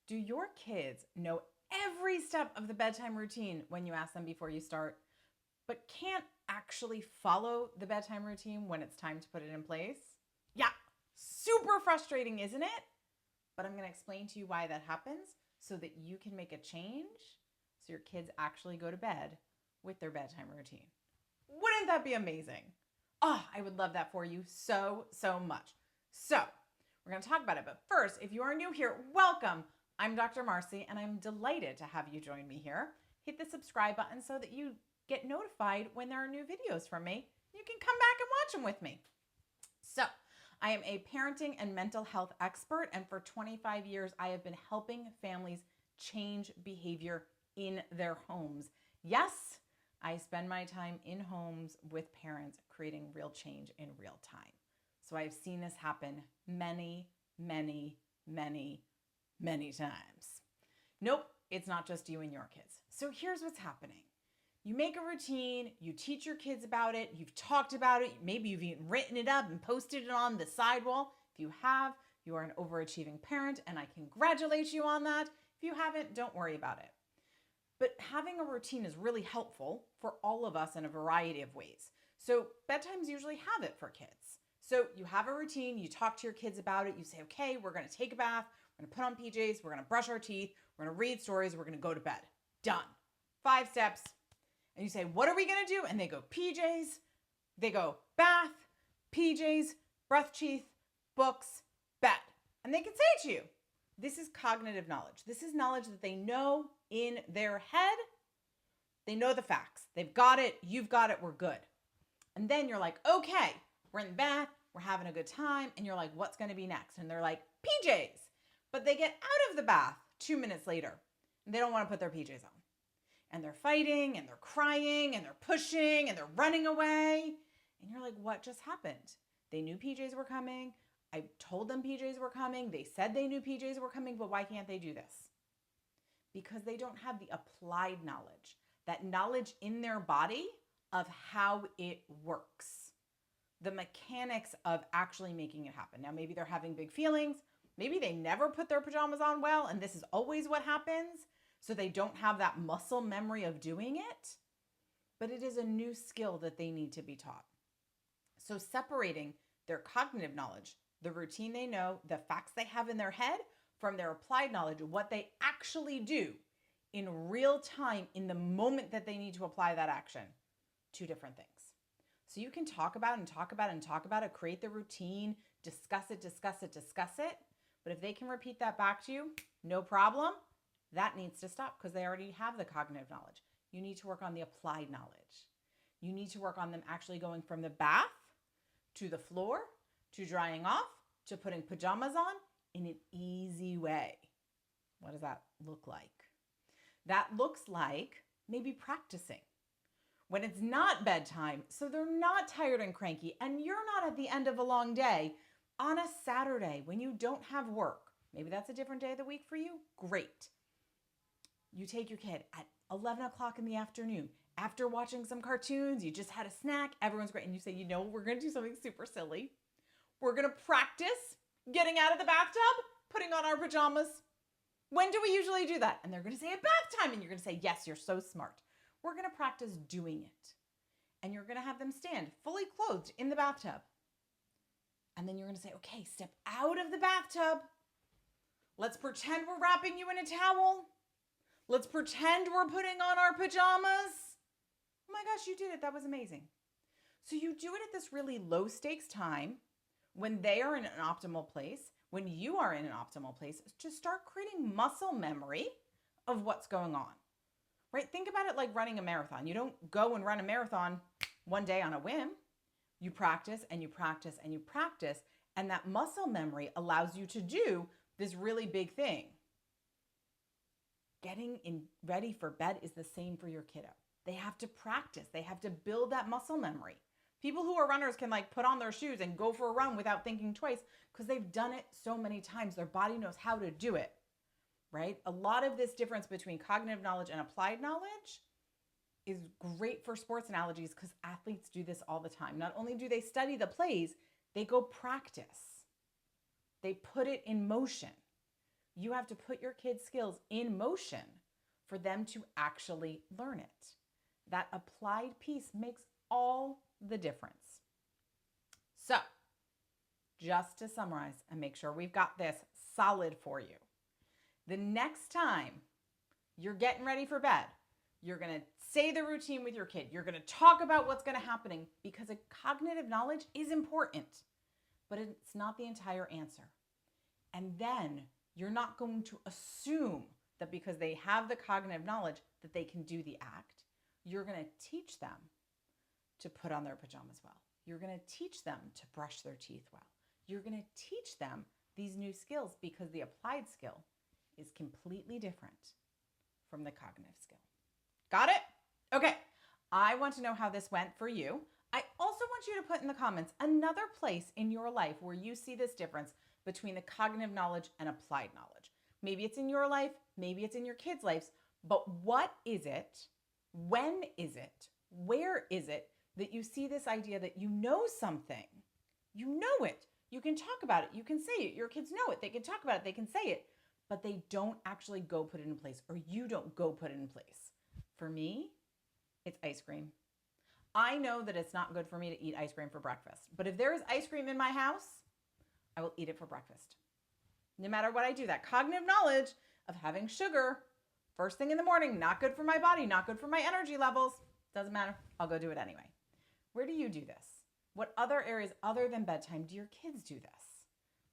Do your kids know every step of the bedtime routine when you ask them before you start, but can't actually follow the bedtime routine when it's time to put it in place? Yeah, super frustrating, isn't it? But I'm going to explain to you why that happens so that you can make a change so your kids actually go to bed with their bedtime routine. Wouldn't that be amazing? Oh, I would love that for you so much. So, we're going to talk about it. But first, if you are new here, welcome. I'm Dr. Marcy, and I'm delighted to have you join me here. Hit the subscribe button so that you get notified when there are new videos from me. You can come back and watch them with me. So, I am a parenting and mental health expert, and for 25 years, I have been helping families change behavior in their homes. Yes, I spend my time in homes with parents creating real change in real time. So I've seen this happen many times. Nope, it's not just you and your kids. So here's what's happening. You make a routine, you teach your kids about it, you've talked about it, maybe you've even written it up and posted it on the sidewall. If you have, you are an overachieving parent, and I congratulate you on that. If you haven't, don't worry about it. But having a routine is really helpful for all of us in a variety of ways. So bedtimes usually have it for kids. So you have a routine, you talk to your kids about it, you say, okay, we're gonna take a bath, we're gonna put on PJs, we're gonna brush our teeth, we're gonna read stories, we're gonna go to bed. Done. 5 steps. And you say, what are we gonna do? And they go, PJs, they go, bath, PJs, brush teeth, books, bed. And they can say it to you. This is cognitive knowledge. This is knowledge that they know in their head. They know the facts. They've got it. You've got it. We're good. And then you're like, okay, we're in the bath. We're having a good time. And you're like, what's going to be next? And they're like, PJs. But they get out of the bath 2 minutes later. And they don't want to put their PJs on. And they're fighting and they're crying and they're pushing and they're running away. And you're like, what just happened? They knew PJs were coming. I told them PJs were coming. They said they knew PJs were coming, but why can't they do this? Because they don't have the applied knowledge, that knowledge in their body of how it works, the mechanics of actually making it happen. Now, maybe they're having big feelings. Maybe they never put their pajamas on well, and this is always what happens. So they don't have that muscle memory of doing it, but it is a new skill that they need to be taught. So separating their cognitive knowledge, the routine they know, the facts they have in their head, from their applied knowledge, what they actually do in real time in the moment that they need to apply that action. 2 different things. So you can talk about it, create the routine, discuss it. But if they can repeat that back to you, no problem. That needs to stop because they already have the cognitive knowledge. You need to work on the applied knowledge. You need to work on them actually going from the bath to the floor, to drying off, to putting pajamas on in an easy way. What does that look like? That looks like maybe practicing when it's not bedtime, so they're not tired and cranky, and you're not at the end of a long day on a Saturday when you don't have work. Maybe that's a different day of the week for you. Great. You take your kid at 11 o'clock in the afternoon after watching some cartoons, you just had a snack, everyone's great, and you say, you know, we're going to do something super silly. We're going to practice getting out of the bathtub, putting on our pajamas. When do we usually do that? And they're going to say at bath time, and you're going to say, yes, you're so smart. We're going to practice doing it. And you're going to have them stand fully clothed in the bathtub. And then you're going to say, okay, step out of the bathtub. Let's pretend we're wrapping you in a towel. Let's pretend we're putting on our pajamas. Oh my gosh, you did it. That was amazing. So you do it at this really low stakes time when they are in an optimal place, when you are in an optimal place, to start creating muscle memory of what's going on, right? Think about it like running a marathon. You don't go and run a marathon one day on a whim. You practice and you practice and you practice, and that muscle memory allows you to do this really big thing. Getting ready for bed is the same for your kiddo. They have to practice. They have to build that muscle memory. People who are runners can put on their shoes and go for a run without thinking twice because they've done it so many times. Their body knows how to do it, right? A lot of this difference between cognitive knowledge and applied knowledge is great for sports analogies because athletes do this all the time. Not only do they study the plays, they go practice. They put it in motion. You have to put your kids' skills in motion for them to actually learn it. That applied piece makes all the difference. So, just to summarize and make sure we've got this solid for you. The next time you're getting ready for bed, you're going to say the routine with your kid. You're going to talk about what's going to happen because a cognitive knowledge is important, but it's not the entire answer. And then you're not going to assume that because they have the cognitive knowledge that they can do the act. You're going to teach them to put on their pajamas well. You're going to teach them to brush their teeth well. You're going to teach them these new skills because the applied skill is completely different from the cognitive skill. Got it? Okay. I want to know how this went for you. I also want you to put in the comments another place in your life where you see this difference between the cognitive knowledge and applied knowledge. Maybe it's in your life, maybe it's in your kids' lives, but what is it? When is it? Where is it that you see this idea that you know something? You know it. You can talk about it. You can say it. Your kids know it. They can talk about it. They can say it, but they don't actually go put it in place, or you don't go put it in place. For me, it's ice cream. I know that it's not good for me to eat ice cream for breakfast, but if there is ice cream in my house, I will eat it for breakfast. No matter what I do, that cognitive knowledge of having sugar first thing in the morning, not good for my body, not good for my energy levels, doesn't matter. I'll go do it anyway. Where do you do this? What other areas other than bedtime do your kids do this?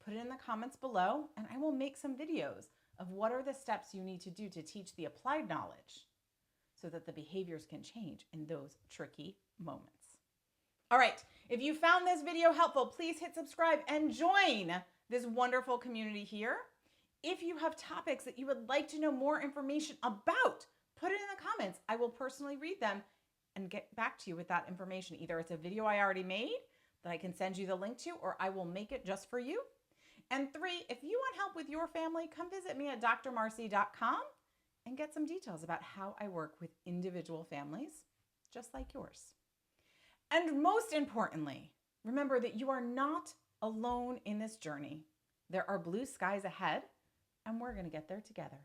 Put it in the comments below, and I will make some videos of what are the steps you need to do to teach the applied knowledge so that the behaviors can change in those tricky moments. All right, if you found this video helpful, please hit subscribe and join this wonderful community here. If you have topics that you would like to know more information about, put it in the comments. I will personally read them and get back to you with that information. Either it's a video I already made that I can send you the link to, or I will make it just for you. And 3, if you want help with your family, come visit me at drmarcy.com and get some details about how I work with individual families just like yours. And most importantly, remember that you are not alone in this journey. There are blue skies ahead, and we're going to get there together.